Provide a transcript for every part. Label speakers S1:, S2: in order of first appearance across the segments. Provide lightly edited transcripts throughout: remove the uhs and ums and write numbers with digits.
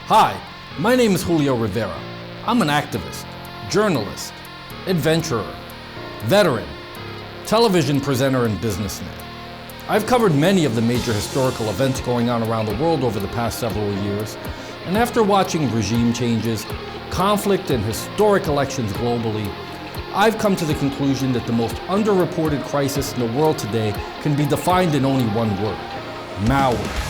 S1: Hi, my name is Julio Rivera. I'm an activist, journalist, adventurer, veteran, television presenter, and businessman. I've covered many of the major historical events going on around the world over the past several years, and after watching regime changes, conflict, and historic elections globally, I've come to the conclusion that the most underreported crisis in the world today can be defined in only one word: malware.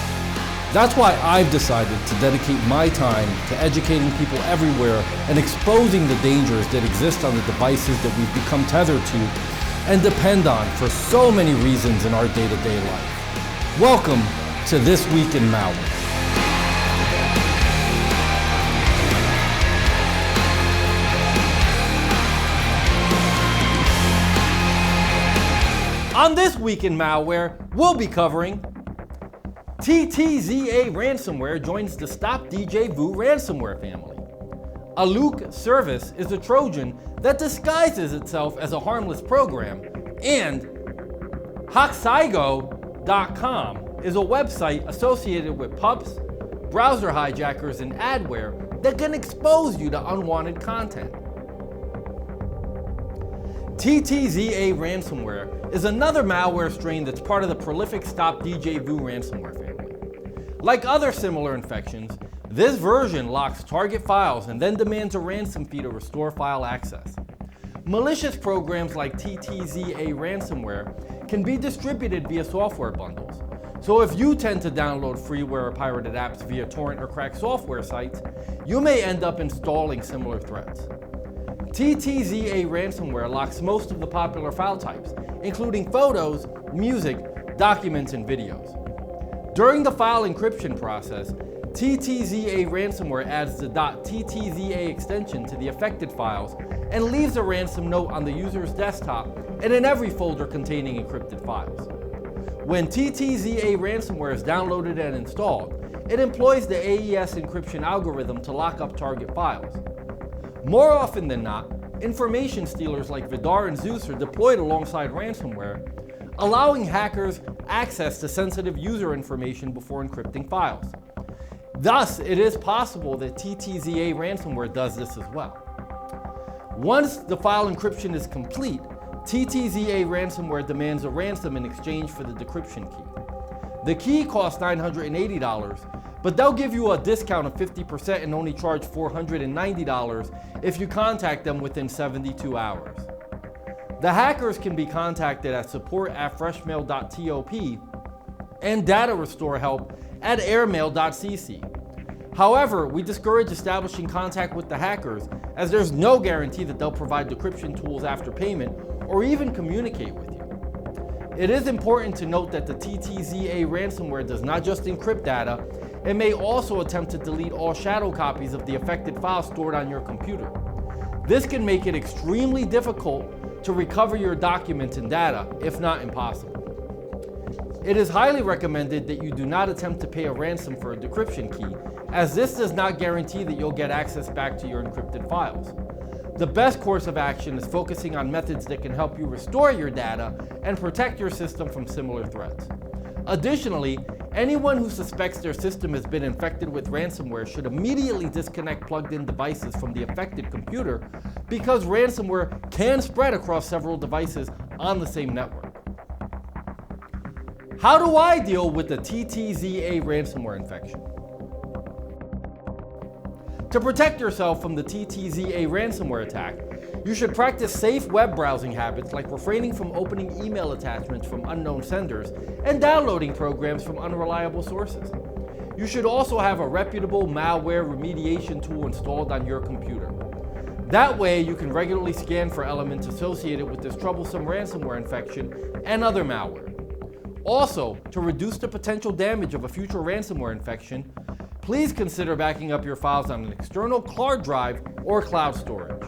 S1: That's why I've decided to dedicate my time to educating people everywhere and exposing the dangers that exist on the devices that we've become tethered to and depend on for so many reasons in our day-to-day life. Welcome to This Week in Malware. On This Week in Malware, we'll be covering TTZA Ransomware joins the Stop Djvu ransomware family. Aluc Service is a Trojan that disguises itself as a harmless program, and Hijacker.com is a website associated with pups, browser hijackers, and adware that can expose you to unwanted content. TTZA Ransomware is another malware strain that's part of the prolific Stop Djvu ransomware family. Like other similar infections, this version locks target files and then demands a ransom fee to restore file access. Malicious programs like TTZA Ransomware can be distributed via software bundles. So if you tend to download freeware or pirated apps via torrent or cracked software sites, you may end up installing similar threats. TTZA Ransomware locks most of the popular file types, including photos, music, documents, and videos. During the file encryption process, TTZA Ransomware adds the .ttza extension to the affected files and leaves a ransom note on the user's desktop and in every folder containing encrypted files. When TTZA Ransomware is downloaded and installed, it employs the AES encryption algorithm to lock up target files. More often than not, information stealers like Vidar and Zeus are deployed alongside ransomware, allowing hackers access to sensitive user information before encrypting files. Thus, it is possible that TTZA Ransomware does this as well. Once the file encryption is complete, TTZA Ransomware demands a ransom in exchange for the decryption key. The key costs $980, but they'll give you a discount of 50% and only charge $490 if you contact them within 72 hours. The hackers can be contacted at support@freshmail.top and data restore help at airmail.cc. However, we discourage establishing contact with the hackers as there's no guarantee that they'll provide decryption tools after payment or even communicate with you. It is important to note that the TTZA ransomware does not just encrypt data, it may also attempt to delete all shadow copies of the affected file stored on your computer. This can make it extremely difficult to recover your documents and data, if not impossible. It is highly recommended that you do not attempt to pay a ransom for a decryption key, as this does not guarantee that you'll get access back to your encrypted files. The best course of action is focusing on methods that can help you restore your data and protect your system from similar threats. Additionally, anyone who suspects their system has been infected with ransomware should immediately disconnect plugged-in devices from the affected computer because ransomware can spread across several devices on the same network. How do I deal with the TTZA ransomware infection? To protect yourself from the TTZA ransomware attack, you should practice safe web browsing habits like refraining from opening email attachments from unknown senders and downloading programs from unreliable sources. You should also have a reputable malware remediation tool installed on your computer. That way, you can regularly scan for elements associated with this troublesome ransomware infection and other malware. Also, to reduce the potential damage of a future ransomware infection, please consider backing up your files on an external hard drive or cloud storage.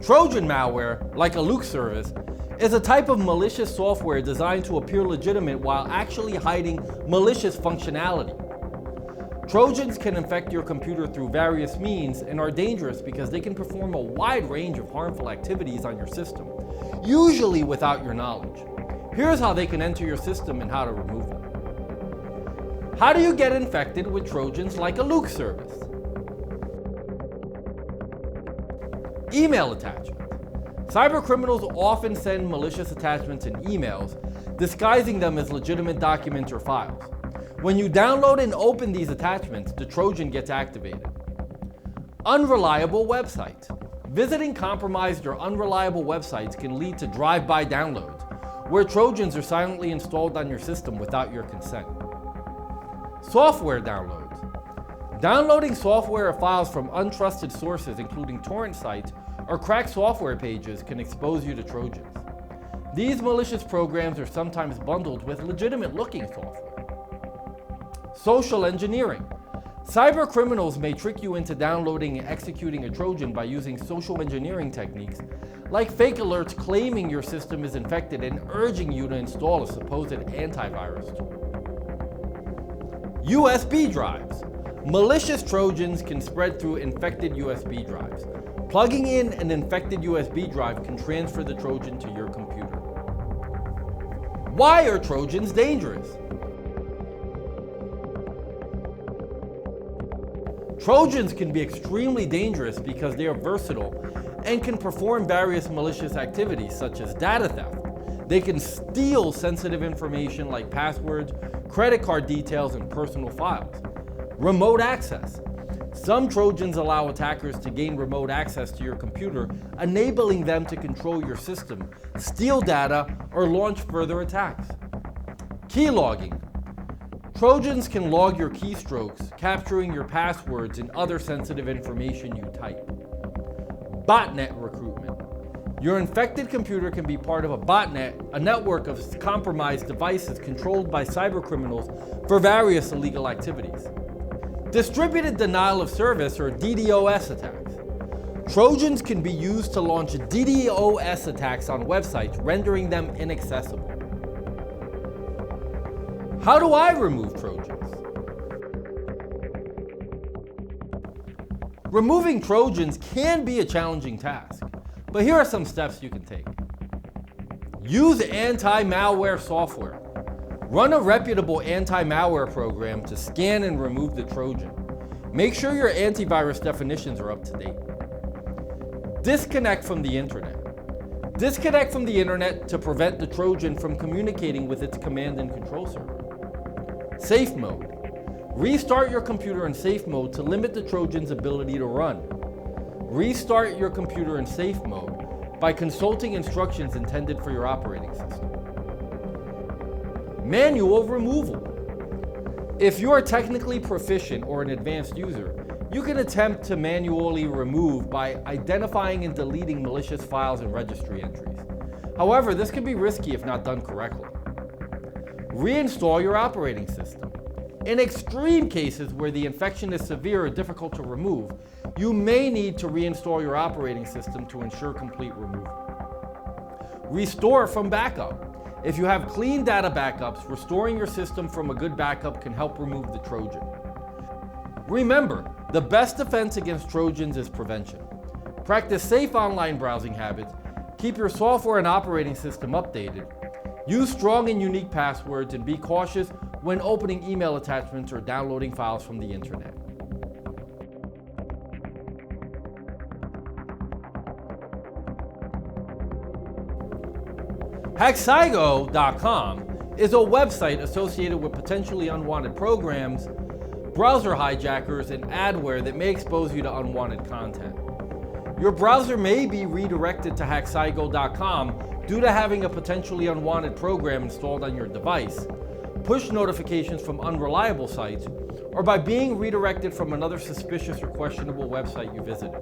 S1: Trojan malware, like Aluc Service, is a type of malicious software designed to appear legitimate while actually hiding malicious functionality. Trojans can infect your computer through various means and are dangerous because they can perform a wide range of harmful activities on your system, usually without your knowledge. Here's how they can enter your system and how to remove them. How do you get infected with Trojans like Aluc Service? Email attachment. Cybercriminals often send malicious attachments in emails, disguising them as legitimate documents or files. When you download and open these attachments, the Trojan gets activated. Unreliable websites. Visiting compromised or unreliable websites can lead to drive-by downloads, where Trojans are silently installed on your system without your consent. Software downloads. Downloading software or files from untrusted sources, including torrent sites or cracked software pages, can expose you to Trojans. These malicious programs are sometimes bundled with legitimate-looking software. Social engineering. Cybercriminals may trick you into downloading and executing a Trojan by using social engineering techniques like fake alerts claiming your system is infected and urging you to install a supposed antivirus tool. USB drives. Malicious Trojans can spread through infected USB drives. Plugging in an infected USB drive can transfer the Trojan to your computer. Why are Trojans dangerous? Trojans can be extremely dangerous because they are versatile and can perform various malicious activities such as data theft. They can steal sensitive information like passwords, credit card details, and personal files. Remote access. Some Trojans allow attackers to gain remote access to your computer, enabling them to control your system, steal data, or launch further attacks. Keylogging. Trojans can log your keystrokes, capturing your passwords and other sensitive information you type. Botnet recruitment. Your infected computer can be part of a botnet, a network of compromised devices controlled by cybercriminals for various illegal activities. Distributed denial of service, or DDoS attacks. Trojans can be used to launch DDoS attacks on websites, rendering them inaccessible. How do I remove Trojans? Removing Trojans can be a challenging task, but here are some steps you can take. Use anti-malware software. Run a reputable anti-malware program to scan and remove the Trojan. Make sure your antivirus definitions are up to date. Disconnect from the internet. Disconnect from the internet to prevent the Trojan from communicating with its command and control server. Safe mode. Restart your computer in safe mode to limit the Trojan's ability to run. Restart your computer in safe mode by consulting instructions intended for your operating system. Manual removal. If you are technically proficient or an advanced user, you can attempt to manually remove by identifying and deleting malicious files and registry entries. However, this can be risky if not done correctly. Reinstall your operating system. In extreme cases where the infection is severe or difficult to remove, you may need to reinstall your operating system to ensure complete removal. Restore from backup. If you have clean data backups, restoring your system from a good backup can help remove the Trojan. Remember, the best defense against Trojans is prevention. Practice safe online browsing habits, keep your software and operating system updated, use strong and unique passwords, and be cautious when opening email attachments or downloading files from the internet. Hacksaigo.com is a website associated with potentially unwanted programs, browser hijackers, and adware that may expose you to unwanted content. Your browser may be redirected to Hacksaigo.com due to having a potentially unwanted program installed on your device, push notifications from unreliable sites, or by being redirected from another suspicious or questionable website you visited.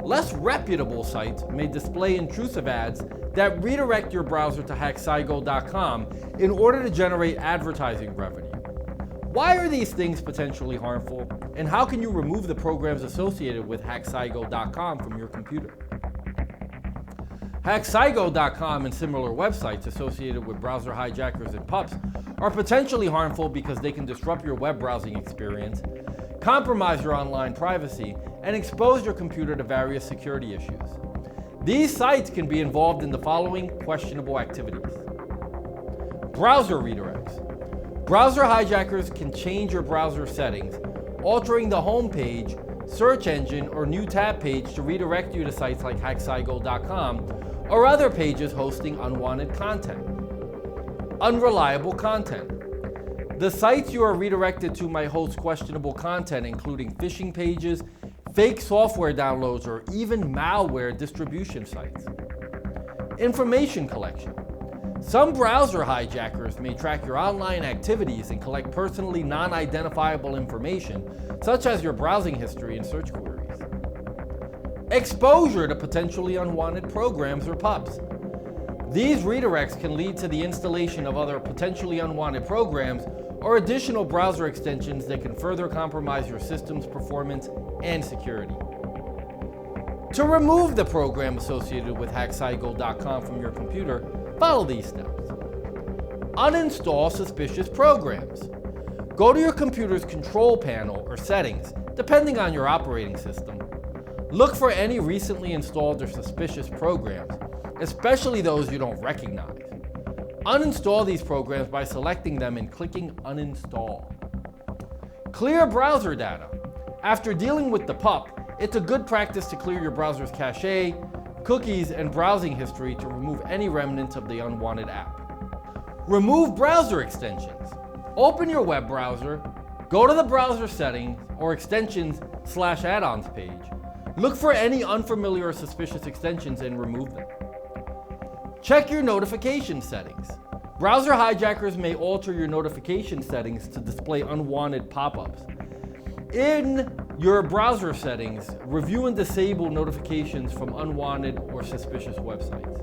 S1: Less reputable sites may display intrusive ads that redirect your browser to Hacksaigo.com in order to generate advertising revenue. Why are these things potentially harmful, and how can you remove the programs associated with Hacksaigo.com from your computer? Hacksaigo.com and similar websites associated with browser hijackers and pups are potentially harmful because they can disrupt your web browsing experience, compromise your online privacy, and expose your computer to various security issues. These sites can be involved in the following questionable activities: Browser redirects. Browser hijackers can change your browser settings, altering the home page, search engine, or new tab page to redirect you to sites like hackcycle.com or other pages hosting unwanted content. Unreliable content. The sites you are redirected to might host questionable content, including phishing pages, fake software downloads, or even malware distribution sites. Information collection. Some browser hijackers may track your online activities and collect personally non-identifiable information, such as your browsing history and search queries. Exposure to potentially unwanted programs or pups. These redirects can lead to the installation of other potentially unwanted programs or additional browser extensions that can further compromise your system's performance and security. To remove the program associated with hackcycle.com from your computer, follow these steps. Uninstall suspicious programs. Go to your computer's control panel or settings, depending on your operating system. Look for any recently installed or suspicious programs, especially those you don't recognize. Uninstall these programs by selecting them and clicking Uninstall. Clear browser data. After dealing with the pup, it's a good practice to clear your browser's cache, cookies, and browsing history to remove any remnants of the unwanted app. Remove browser extensions. Open your web browser, go to the browser settings or extensions/add-ons page. Look for any unfamiliar or suspicious extensions and remove them. Check your notification settings. Browser hijackers may alter your notification settings to display unwanted pop-ups. In your browser settings, review and disable notifications from unwanted or suspicious websites.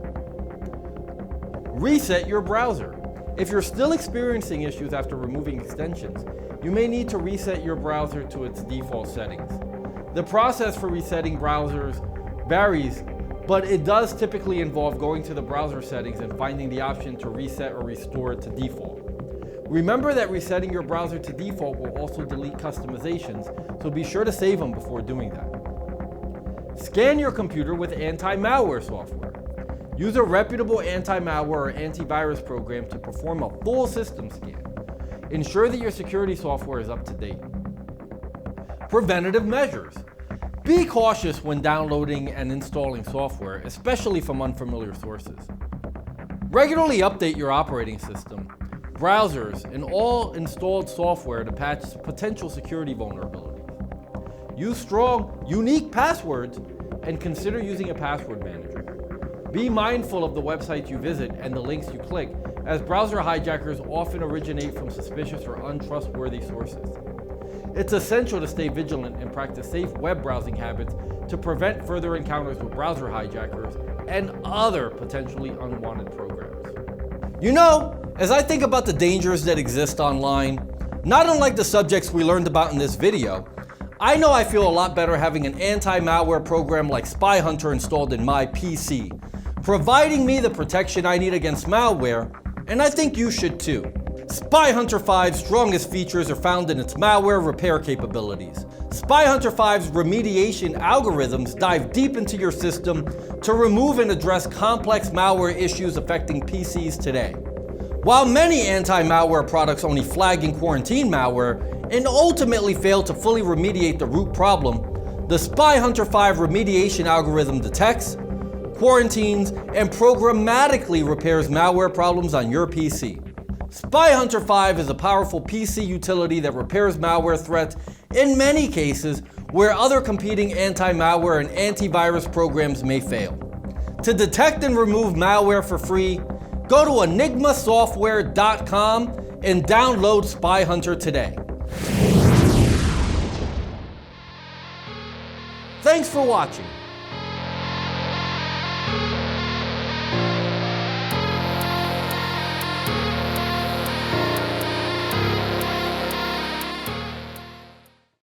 S1: Reset your browser. If you're still experiencing issues after removing extensions, you may need to reset your browser to its default settings. The process for resetting browsers varies, but it does typically involve going to the browser settings and finding the option to reset or restore it to default. Remember that resetting your browser to default will also delete customizations, so be sure to save them before doing that. Scan your computer with anti-malware software. Use a reputable anti-malware or antivirus program to perform a full system scan. Ensure that your security software is up to date. Preventative measures. Be cautious when downloading and installing software, especially from unfamiliar sources. Regularly update your operating system, browsers, and all installed software to patch potential security vulnerabilities. Use strong, unique passwords and consider using a password manager. Be mindful of the websites you visit and the links you click, as browser hijackers often originate from suspicious or untrustworthy sources. It's essential to stay vigilant and practice safe web browsing habits to prevent further encounters with browser hijackers and other potentially unwanted programs. You know, as I think about the dangers that exist online, not unlike the subjects we learned about in this video, I know I feel a lot better having an anti-malware program like Spy Hunter installed in my PC, providing me the protection I need against malware, and I think you should too. Spy Hunter 5's strongest features are found in its malware repair capabilities. Spy Hunter 5's remediation algorithms dive deep into your system to remove and address complex malware issues affecting PCs today. While many anti-malware products only flag and quarantine malware and ultimately fail to fully remediate the root problem, the Spy Hunter 5 remediation algorithm detects, quarantines, and programmatically repairs malware problems on your PC. Spy Hunter 5 is a powerful PC utility that repairs malware threats in many cases where other competing anti-malware and antivirus programs may fail. To detect and remove malware for free, go to enigmasoftware.com and download Spy Hunter today. Thanks for watching.